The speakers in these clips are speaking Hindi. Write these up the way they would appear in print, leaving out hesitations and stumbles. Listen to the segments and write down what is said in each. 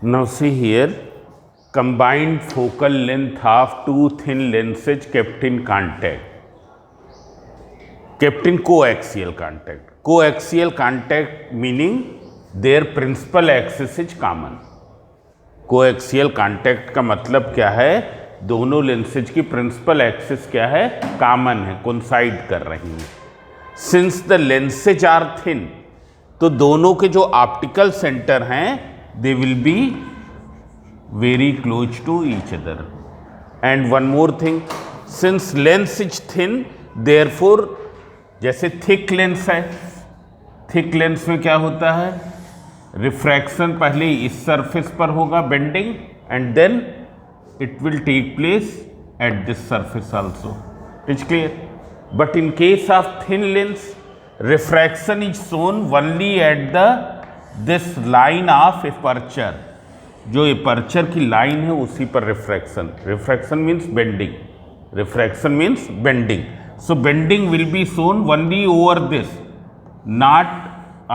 Now see here, combined focal length of two thin lenses kept in contact. Kept in coaxial contact. Coaxial contact meaning their principal axis is common. Coaxial contact का मतलब क्या है? दोनों लेंसेज की प्रिंसिपल एक्सिस क्या है? कॉमन है, कोइंसाइड कर रही हैं. Since the lenses are thin, तो दोनों के जो ऑप्टिकल सेंटर हैं they will be very close to each other. And one more thing, since lens is thin therefore, जैसे थिक लेंस है, थिक लेंस में क्या होता है? रिफ्रैक्शन पहले इस सरफेस पर होगा, bending, and then it will take place at this surface also. It's clear? But in case of thin lens, refraction is shown only at the this line of aperture. जो एपर्चर की लाइन है उसी पर refraction. Refraction means bending. Refraction means bending. So bending will be shown only over this, not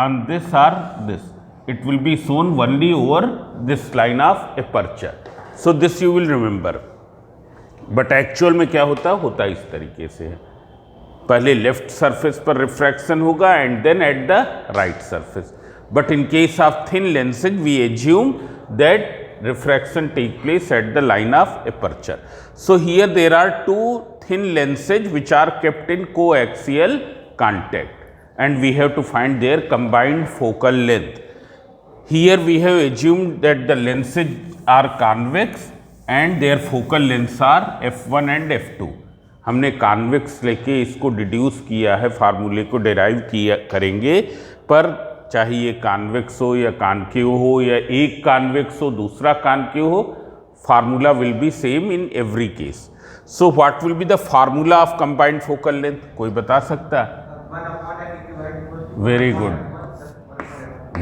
on this or this. It will be shown only over this line of aperture. So this you will remember. But actual में क्या होता है इस तरीके से है. पहले लेफ्ट सरफेस पर रिफ्रैक्शन होगा and then at the right surface. But in case of thin lenses we assume that refraction take place at the line of aperture. So here there are two thin lenses which are kept in coaxial contact and we have to find their combined focal length. Here we have assumed that the lenses are convex and their focal lengths are f1 and f2. हमने कॉन्वेक्स लेके इसको डिड्यूस किया है, फार्मूले को डिराइव किया करेंगे, पर चाहे ये कॉन्वेक्स हो या कॉनकेव हो या एक कॉन्वेक्स हो दूसरा कॉनकेव हो, formula will be same in every case. So what will be the formula of combined focal length? कोई बता सकता है? Very good.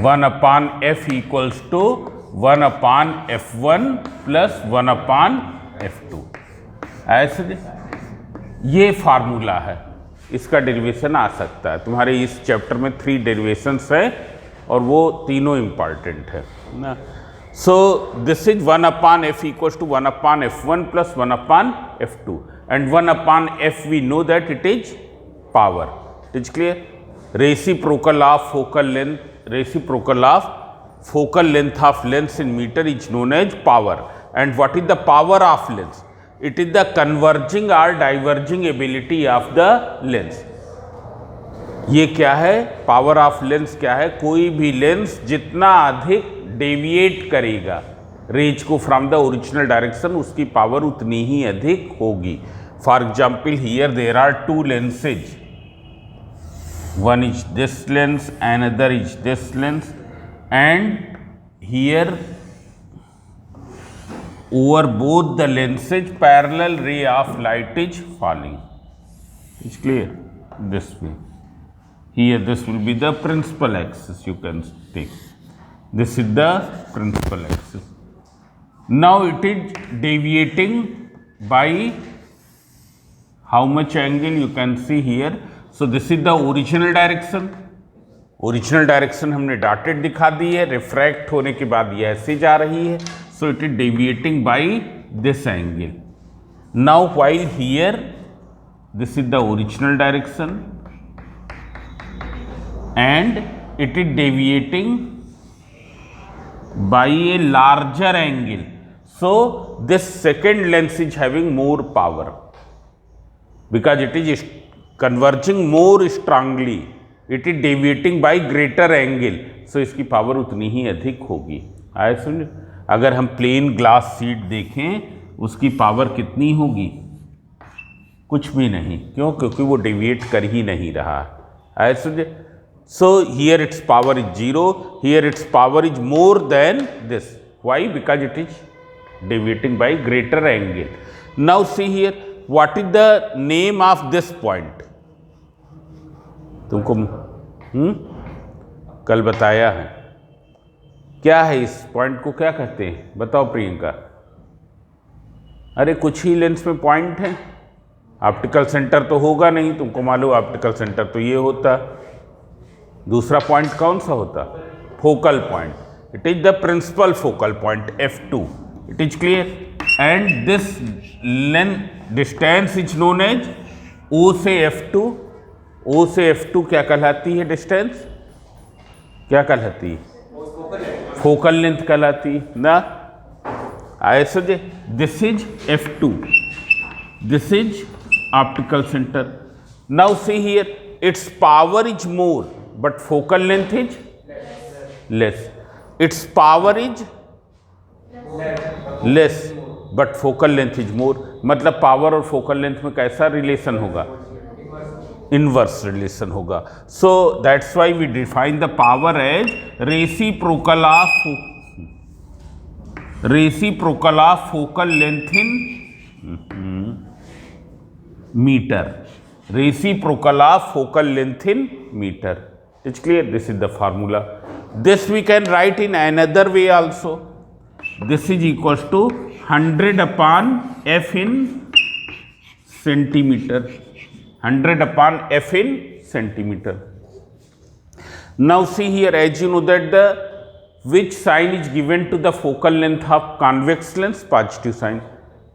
1/f equals to 1/f1 plus 1/f2. ऐसे ये फार्मूला है. इसका डेरिवेशन आ सकता है. तुम्हारे इस चैप्टर में 3 डेरिवेशंस हैं और वो तीनों इंपॉर्टेंट है ना. So this is 1/f equals to 1/f1 plus 1/f2 and 1/f we know that it is power. It is clear? Reciprocal of focal length, reciprocal of focal length of lens in metre is known as power. And what is the power of lens? It is the converging or diverging ability of the lens. ये क्या है? पावर ऑफ लेंस क्या है? कोई भी लेंस जितना अधिक डेविएट करेगा रेज को फ्रॉम द ओरिजिनल डायरेक्शन, उसकी पावर उतनी ही अधिक होगी. For example here there are 2 lenses. One is this lens, another is this lens, and here over both the lenses parallel ray of light is falling. It's clear? This way. Here this will be the principal axis, you can take. This is the principal axis. Now it is deviating by how much angle? You can see here. So this is the original direction. Original direction हमने डॉटेड दिखा दी है. रिफ्रैक्ट होने के बाद ये ऐसे जा रही है. So it is deviating by this angle. Now while here this is the original direction and it is deviating by a larger angle. So this second lens is having more power because it is converging more strongly. It is deviating by greater angle. So इसकी पावर उतनी ही अधिक होगी. आए समझ? अगर हम प्लेन ग्लास सीट देखें उसकी पावर कितनी होगी? कुछ भी नहीं. क्यों? क्योंकि वो डेविएट कर ही नहीं रहा. आए समझ? So here it's power is 0, here it's power is more than this. Why? Because it is deviating by greater angle. Now see here, what is the name of this point? तुमको कल बताया है. क्या है इस पॉइंट को? क्या कहते हैं? बताओ प्रियंका. अरे कुछ ही लेंस में पॉइंट है. ऑप्टिकल सेंटर तो होगा नहीं. तुमको मालूम ऑप्टिकल सेंटर तो ये होता. दूसरा पॉइंट कौन सा होता? Focal point. It is the principal focal point F2. It is clear? And this length distance is known as O से F2. O से F2 क्या कहलाती है डिस्टेंस? क्या कहलाती है? फोकल लेंथ कहलाती ना. आए समझे? This is F2. This is optical center. Now see here, its power is more, but focal length is less. Its power is less, but focal length is more. मतलब पावर और फोकल लेंथ में कैसा रिलेशन होगा? इनवर्स रिलेशन होगा. So that's why we define the power as reciprocal of focal length in meter. Reciprocal of focal length in meter. It's clear? This is the formula. This we can write in another way also. This is equals to 100 upon F in centimeter. 100 upon F in centimeter. Now see here, as you know that the which sign is given to the focal length of convex lens? Positive sign.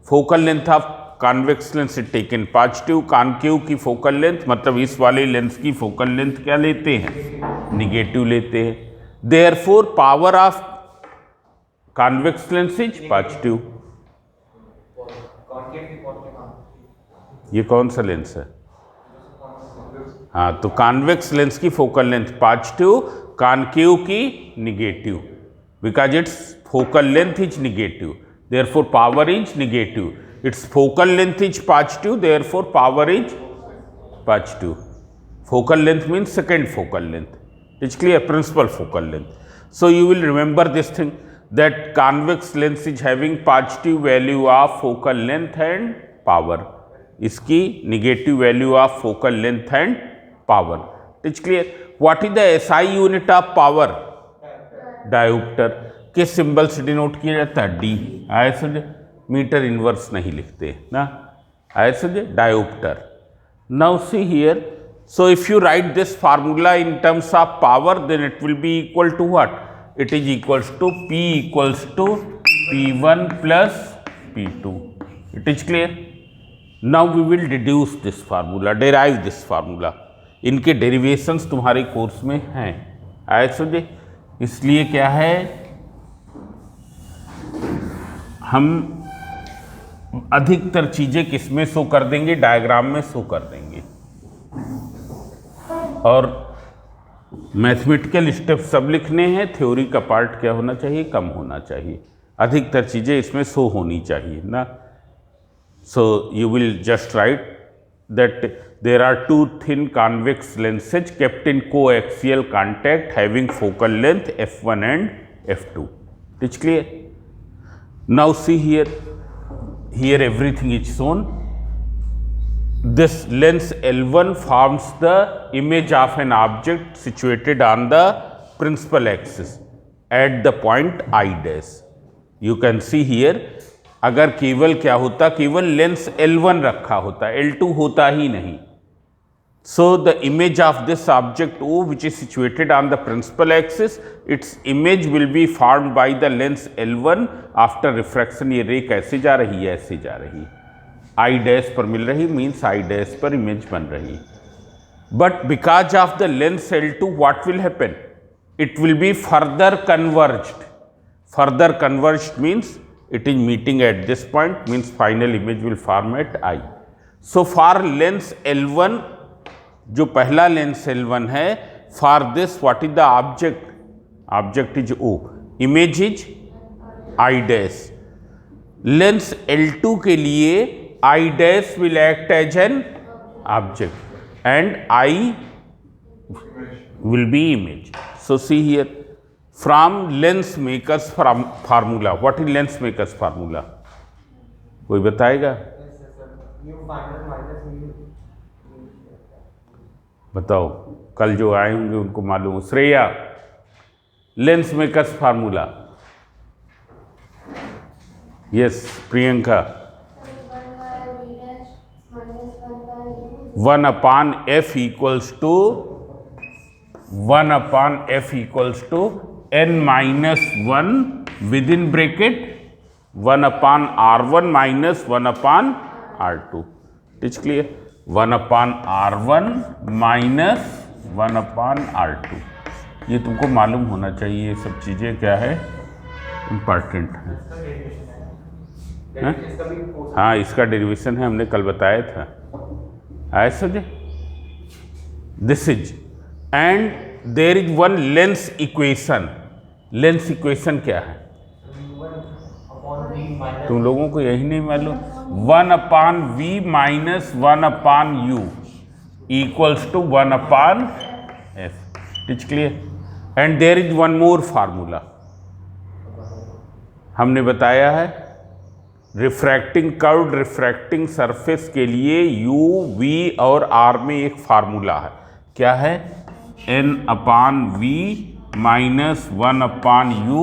Focal length of convex lens से टेकन पॉजिटिव. कॉनकेव की फोकल लेंथ मतलब इस वाले लेंस की फोकल लेंथ क्या लेते हैं? निगेटिव लेते हैं. Therefore power of convex lens is positive. ये कौन सा लेंस है? हाँ, तो कॉन्वेक्स लेंस की फोकल लेंथ पॉजिटिव, कॉनकेव की negative, because it's focal length is negative, therefore power is negative. Its focal length is positive, therefore power is positive. Focal length means second focal length. It's clear? Principal focal length. So you will remember this thing, that convex lens is having positive value of focal length and power. इसकी negative value of focal length and power. It's clear? What is the SI unit of power? Diopter. किस सिंबल से डिनोट किया जाता है? D. आया समझे? मीटर इनवर्स नहीं लिखते ना. आए समझे? Dioptre. Now see here, so if you write this formula in terms of power, then it will be equal to what? It is equals to P equals to P1 plus P2. It is clear? Now we will deduce this formula, derive this formula. इनके डेरिवेशंस तुम्हारे कोर्स में हैं. आए समझे? इसलिए क्या है, हम अधिकतर चीजें किसमें शो कर देंगे? डायग्राम में शो कर देंगे. और मैथमेटिकल स्टेप सब लिखने हैं. थ्योरी का पार्ट क्या होना चाहिए? कम होना चाहिए. अधिकतर चीजें इसमें शो होनी चाहिए ना. So you will just write that there are two thin convex lenses kept in coaxial contact having focal length F1 and F2. It's clear? Now see here. Here everything is shown. This lens L1 forms the image of an object situated on the principal axis at the point I dash. You can see here, अगर केवल क्या होता, केवल लेंस L1 रखा होता, L2 होता ही नहीं. So the image of this object O, which is situated on the principal axis, its image will be formed by the lens L1 after refraction. ये रे कैसे जा रही है? ऐसे जा रही, I dash पर मिल रही, means I dash पर इमेज बन रही. But because of the lens L2, what will happen? It will be further converged. Further converged means it is meeting at this point, means final image will form at I. So for lens L1, जो पहला लेंस L1 है, for this what is the object? Object is O, image is I dash. Lens L2 के लिए I dash will act as an object and I will be image. So see here, from lens makers formula, what is lens makers formula? कोई बताएगा? बताओ, कल जो आए होंगे उनको मालूम. Shreya, lens makers formula. Yes, Priyanka. 1 upon F equals to n minus 1 with in bracket 1/r1 minus 1/r2. It's clear. 1/r1 minus 1/r2. ये तुमको मालूम होना चाहिए. ये सब चीज़ें क्या है, इम्पॉर्टेंट है. हाँ, इसका डेरिवेशन है, हमने कल बताया था. आया समझे. This is and there is one lens equation. Lens equation क्या है? तुम लोगों को यही नहीं मालूम. 1/v minus 1/u equals to 1/f. It's clear. And there is one more formula. हमने बताया है रिफ्रैक्टिंग कर्व्ड रिफ्रैक्टिंग सरफेस के लिए u, v और r में एक फार्मूला है. क्या है? n/v minus 1/u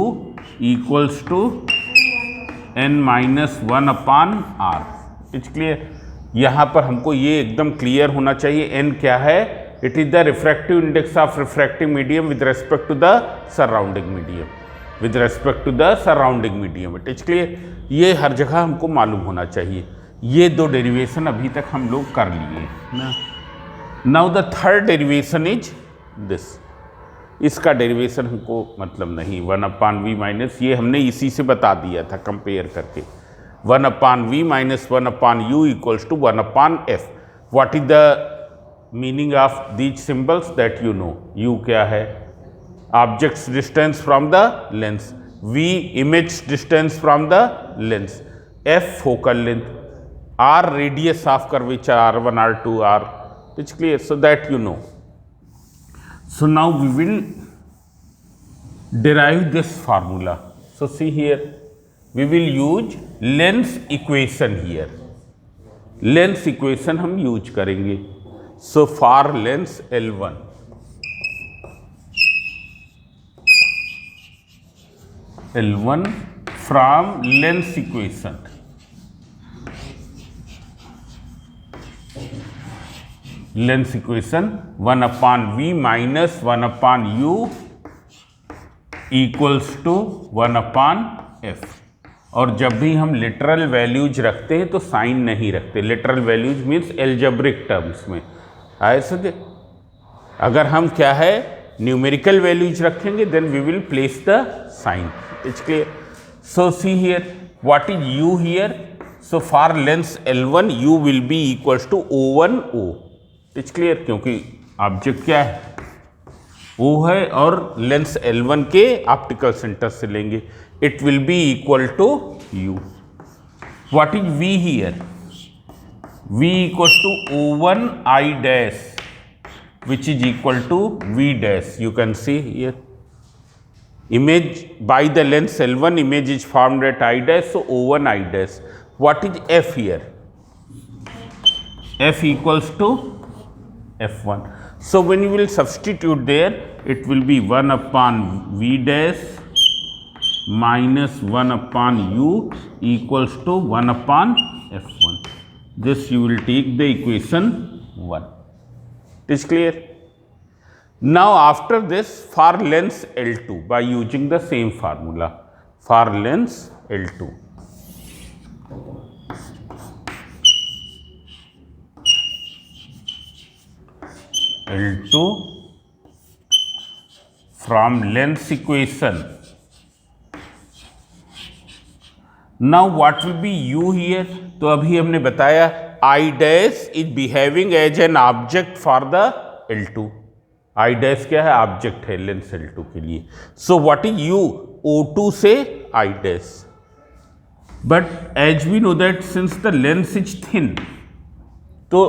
equals to n minus 1/r. It's clear. यहाँ पर हमको ये एकदम क्लियर होना चाहिए. n क्या है? It is the refractive index of refractive medium with respect to the surrounding medium. With respect to the surrounding medium. It is clear. ये हर जगह हमको मालूम होना चाहिए. ये दो डेरिवेशन अभी तक हम लोग कर लिए ना. Now the third derivation is this. इसका डेरिवेशन हमको मतलब नहीं. 1/v माइनस, ये हमने इसी से बता दिया था कंपेयर करके. 1/v minus 1/u equals to 1/f. What is the meaning of these symbols that you know. u क्या है? Object's distance from the lens. v image distance from the lens. f focal length. r radius of curvature r1 r2 r. It's clear. So that you know. So now we will derive this formula. So see here, we will use lens equation here. Lens equation हम यूज करेंगे. So for lens L1, L1 from lens equation. Lens equation 1/v minus 1/u equals to 1/f. और जब भी हम लिटरल वैल्यूज रखते हैं तो साइन नहीं रखते. Literal values means algebraic terms में. आए समझे. अगर हम क्या है न्यूमेरिकल वैल्यूज रखेंगे then we will place the sign. It's clear. So see here what is u here. So for lens L1 u will be equals to O1 O. It's clear. क्योंकि ऑब्जेक्ट क्या है? O है और लेंस L1 के ऑप्टिकल सेंटर से लेंगे. It will be equal to U. What is V here? V equal to O1 I dash which is equal to V dash. You can see here image by the lens L1 image is formed at I dash, so O1 I dash. What is F here? F equals to F1. So when you will substitute there, it will be 1/v dash minus 1/u equals to 1/f1. This you will take the equation 1. It is clear? Now after this, for lens L2 by using the same formula, for lens L2. L2 from lens equation. Now what will be u here? तो अभी हमने बताया I dash is behaving as an object for the L2. I dash क्या है? ऑब्जेक्ट है लेंस L2 के लिए. So what is u? O2 से I dash. But as we know that since the lens is thin, तो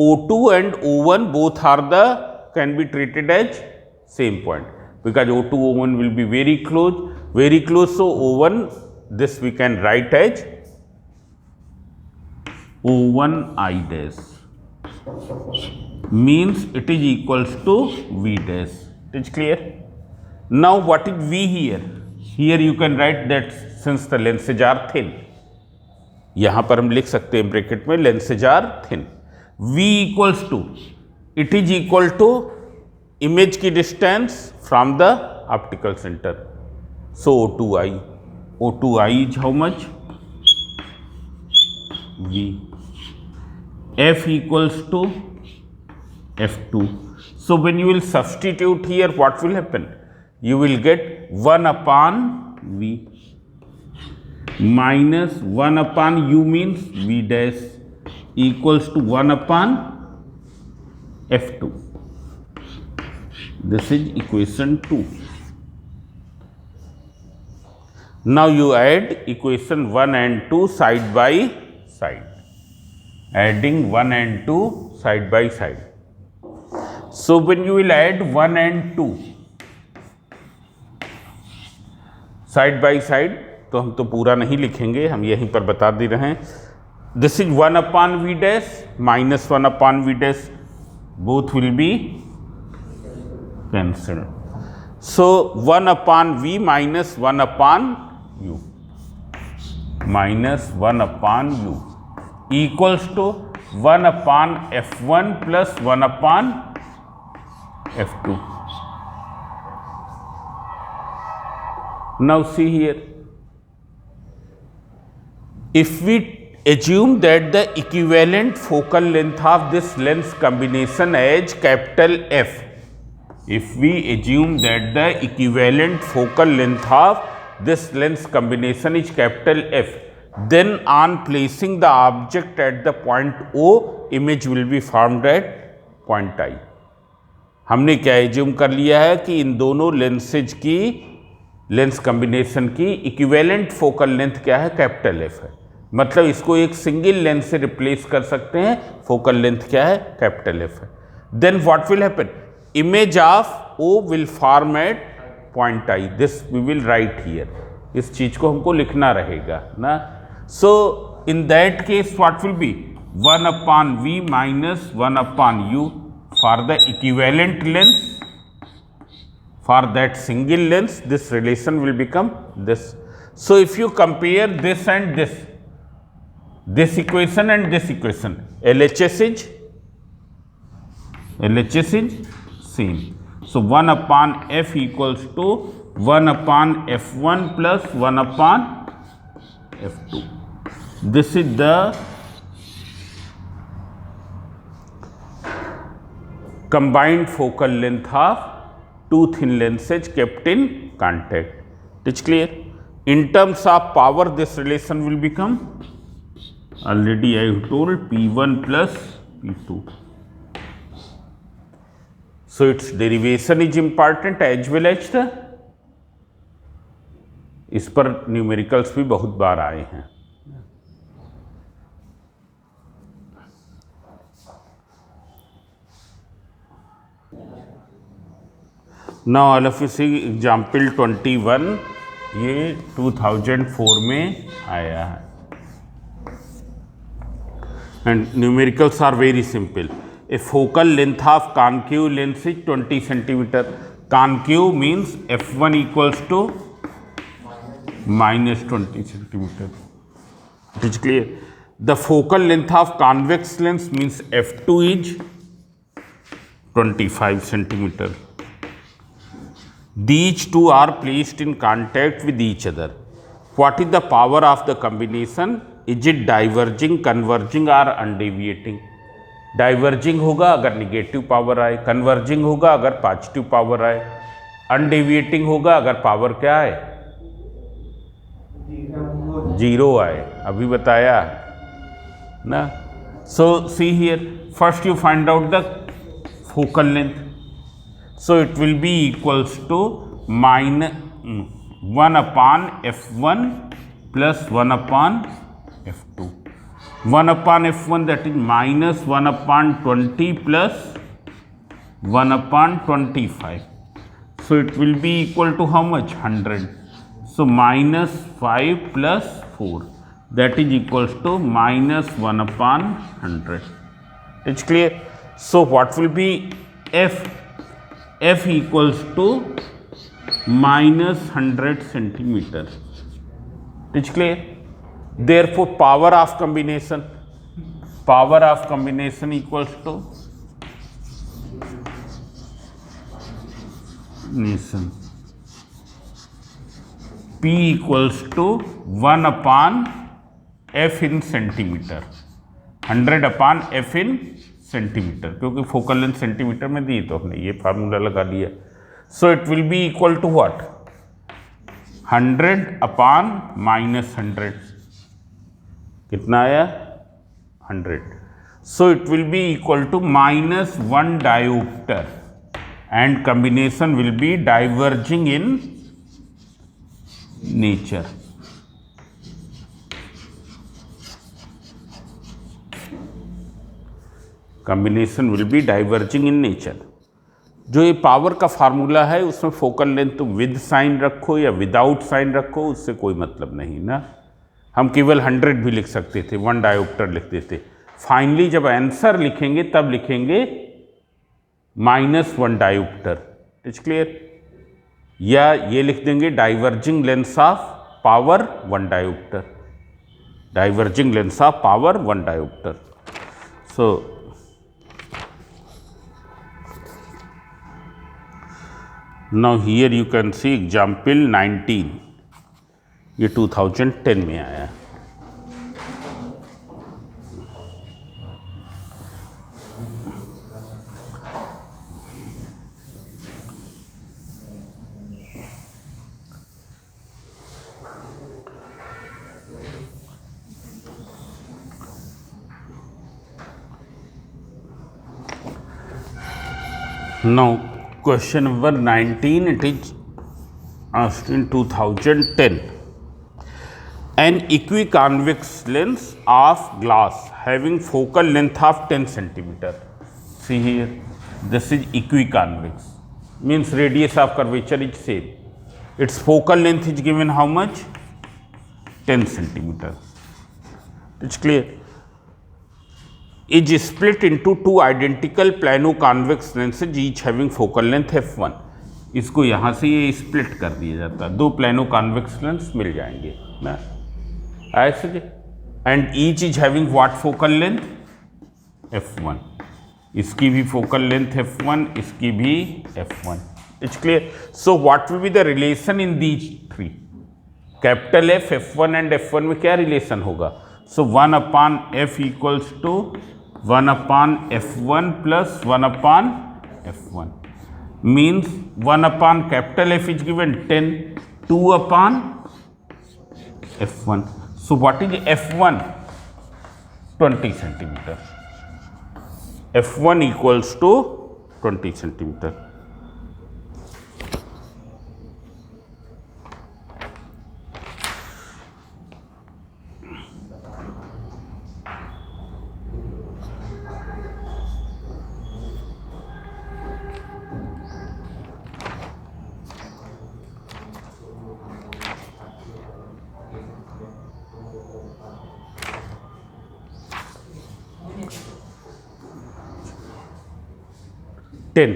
O2 and O1 both are the can be treated as same point because O2 O1 will be very close. So O1 this we can write as O1 I dash means it is equals to V dash. It is clear? Now what is V here? Here you can write that since the lenses are thin, यहाँ पर हम लिख सकते हैं ब्रैकेट में lenses are thin. V equals to, it is equal to image की distance from the optical center. So O2i. O2i is how much? V. F equals to F2. So when you will substitute here, what will happen? You will get 1 upon V minus 1 upon U means V dash equals to 1 upon F2. This is equation 2. Now you add equation 1 and 2 side by side. Adding 1 and 2 side by side. So when you will add 1 and 2 side by side, तो हम तो पूरा नहीं लिखेंगे, हम यहीं पर बता दे रहे हैं. This is 1 upon v dash minus 1 upon v dash, both will be cancelled. So 1 upon v minus 1 upon u minus 1 upon u equals to 1 upon F1 plus 1 upon F2. Now see here, if we assume that the equivalent focal length of this lens combination as capital F, if we assume that the equivalent focal length of this lens combination is capital F, then on placing the object at the point O, image will be formed at point I. हमने क्या एज्यूम कर लिया है कि इन दोनों लेंसेज की लेंस कॉम्बिनेशन की इक्विवेलेंट फोकल लेंथ क्या है? कैपिटल एफ है. मतलब इसको एक सिंगल लेंस से रिप्लेस कर सकते हैं. फोकल लेंथ क्या है? कैपिटल एफ है. Then what will happen? Image of O will form at point I. This we will write here. इस चीज को हमको लिखना रहेगा ना. So in that case what will be 1 upon v minus 1 upon u for the equivalent lens. For that single lens, this relation will become this. So if you compare this and this equation and this equation, LHS is same. So 1 upon F equals to 1 upon F1 plus 1 upon F2. This is the combined focal length of two thin lenses kept in contact. It is clear? In terms of power, this relation will become, already I have told, P1 plus P2. So its derivation is important as well as the, इस पर न्यूमेरिकल्स भी बहुत बार आए हैं. Now all of you see example 21. ये 2004 में आया है. एंड numericals are very simple. A focal length of concave lens is 20 centimetre. Concave means F1 equals to minus 20 centimetre. It is clear? The focal length of convex lens means F2 is 25 centimetre. These two are placed in contact with each other. What is the power of the combination? Is it diverging, converging or undeviating? Diverging होगा अगर निगेटिव पावर आए, कन्वर्जिंग होगा अगर पॉजिटिव पावर आए, अनडेविएटिंग होगा अगर पावर क्या आए? जीरो आए. अभी बताया ना. So see here, first you find out the focal length. So it will be equals to minus 1 upon F1 plus 1 upon F2. 1 upon F1, that is minus 1 upon 20 plus 1 upon 25. So it will be equal to how much? 100. So minus 5 plus 4, that is equals to minus 1 upon 100. It's clear? So what will be F? F equals to minus 100 centimeter. It's clear? Therefore, power of combination equals to P equals to 1/f in centimetre, 100/f in centimetre, क्योंकि फोकल लेंथ सेंटीमीटर में दी तो हमने ये फार्मूला लगा दिया। So it will be equal to what, 100/-100, कितना आया 100। So it will be equal to -1 dioptre and combination will be diverging in nature. Combination will be diverging in nature. जो ये पावर का फार्मूला है उसमें फोकल लेंथ तो विद साइन रखो या विदाउट साइन रखो, उससे कोई मतलब नहीं ना। हम केवल 100 भी लिख सकते थे, 1 डायोप्टर लिख देते। फाइनली जब आंसर लिखेंगे तब लिखेंगे -1 डायोप्टर। It's clear? या ये लिख देंगे diverging lens of power 1 dioptre, diverging lens of power 1 dioptre. So now here you can see example 19, ये 2010 में आया। Now question number 19, it is asked in 2010. An equiconvex lens of glass having focal length of 10 centimeter. See here, this is equiconvex, means radius of curvature is same. Its focal length is given how much? 10 centimeter. It's clear? Is split into two identical plano-convex lenses each having focal length f1. इसको यहाँ से ये स्प्लिट कर दिया जाता है, दो प्लानो कॉन्वेक्स लेंस मिल जाएंगे ना ऐसे। And each is having what focal length f1, इसकी भी फोकल लेंथ f1, इसकी भी f1। It's clear? So what will be the relation in these three? Capital F, f1 एंड f1 में क्या रिलेशन होगा? सो 1/f equals to 1/f1 plus 1/f1 means 1/F is given 10, 2/f1. So what is f1? 20 centimeter. f1 equals to 20 centimeter. Ten